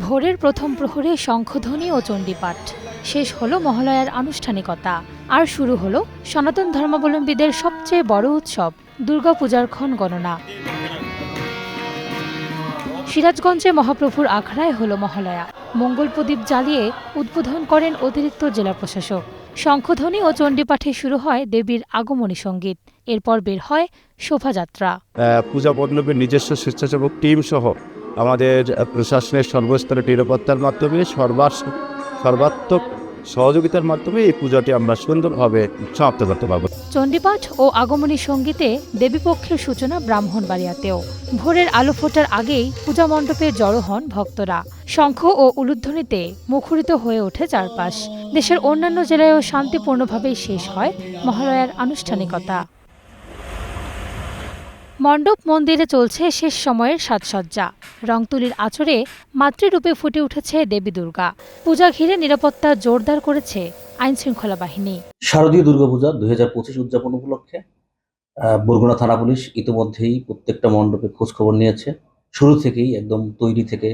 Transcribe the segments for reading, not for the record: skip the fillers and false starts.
ভোরের প্রথম প্রহরে শঙ্খধ্বনি ও চণ্ডীপাঠ শেষ হলো মহালয়ার আনুষ্ঠানিকতা। আর শুরু হলো সনাতন ধর্মাবলম্বীদের সবচেয়ে বড় উৎসব দুর্গাপূজার ক্ষণ গণনা। সিরাজগঞ্জে মহাপ্রভুর আখড়ায় হলো মহালয়া। মঙ্গল প্রদীপ জ্বালিয়ে উদ্বোধন করেন অতিরিক্ত জেলা প্রশাসক। শঙ্খধ্বনি ও চণ্ডীপাঠে শুরু হয় দেবীর আগমনী সঙ্গীত। এরপর বের হয় শোভাযাত্রা। পূজা মণ্ডপের নিজস্ব স্বেচ্ছাসেবক টিম সহ আমাদের প্রশাসনের সর্বস্তরের নিরাপত্তার মাধ্যমে সর্বাত্মক সহযোগিতার মাধ্যমে এই পূজাটি আমরা সুন্দরভাবে সমাপ্ত করতে পারব। চণ্ডীপাঠ ও আগমনী সঙ্গীতে দেবীপক্ষের সূচনা ব্রাহ্মণবাড়িয়াতেও। ভোরের আলো ফোটার আগেই পূজা মণ্ডপে জড়ো হন ভক্তরা। শঙ্খ ও উলুধ্বনিতে মুখরিত হয়ে ওঠে চারপাশ। দেশের অন্যান্য জেলায়ও শান্তিপূর্ণভাবেই শেষ হয় মহালয়ার আনুষ্ঠানিকতা। মণ্ডপ মন্দিরে চলছে শেষ সময়ের সাজসজ্জা। রংতুলির আঁচড়ে মাতৃরূপে ফুটে উঠেছে দেবী দুর্গা। পূজা ঘিরে নিরাপত্তা জোরদার করেছে আইনশৃঙ্খলা বাহিনী। শারদীয় দুর্গাপূজা 2025 উদযাপন উপলক্ষে বরগুনা থানা পুলিশ ইতিমধ্যেই প্রত্যেকটা মণ্ডপে খোঁজ খবর নিয়েছে। শুরু থেকেই একদম তৈরি থেকে,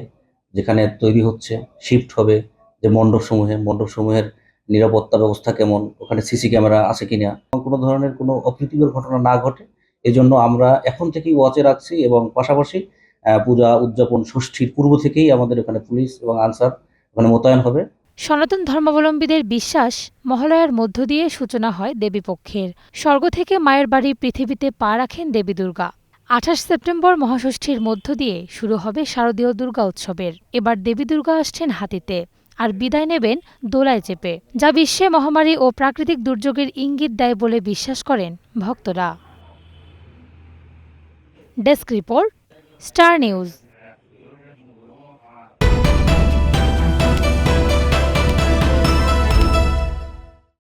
যেখানে তৈরি হচ্ছে, শিফট হবে, যে মণ্ডপসমূহের নিরাপত্তা ব্যবস্থা কেমন, ওখানে সিসি ক্যামেরা আছে কিনা, কোনো ধরনের কোনো অপ্রীতিকর ঘটনা না ঘটে এজন্য আমরা এখন থেকেই ওয়াচে রাখছি। এবং পাশাপাশি পূজা উদযাপন ষষ্ঠীর পূর্ব থেকেই আমাদের এখানে পুলিশ এবং আনসার ওখানে মোতায়েন হবে। সনাতন ধর্মাবলম্বীদের বিশ্বাস, মহালয়ার মধ্য দিয়ে সূচনা হয় দেবীপক্ষের। স্বর্গ থেকে মায়ের বাড়ি পৃথিবীতে পা রাখেন দেবী দুর্গা। 28 সেপ্টেম্বর মহাষষ্ঠীর মধ্য দিয়ে শুরু হবে শারদীয় দুর্গা উৎসবের। এবার দেবী দুর্গা আসছেন হাতিতে, আর বিদায় নেবেন দোলায় চেপে, যা বিশ্বে মহামারী ও প্রাকৃতিক দুর্যোগের ইঙ্গিত দেয় বলে বিশ্বাস করেন ভক্তরা। Desk report, star news.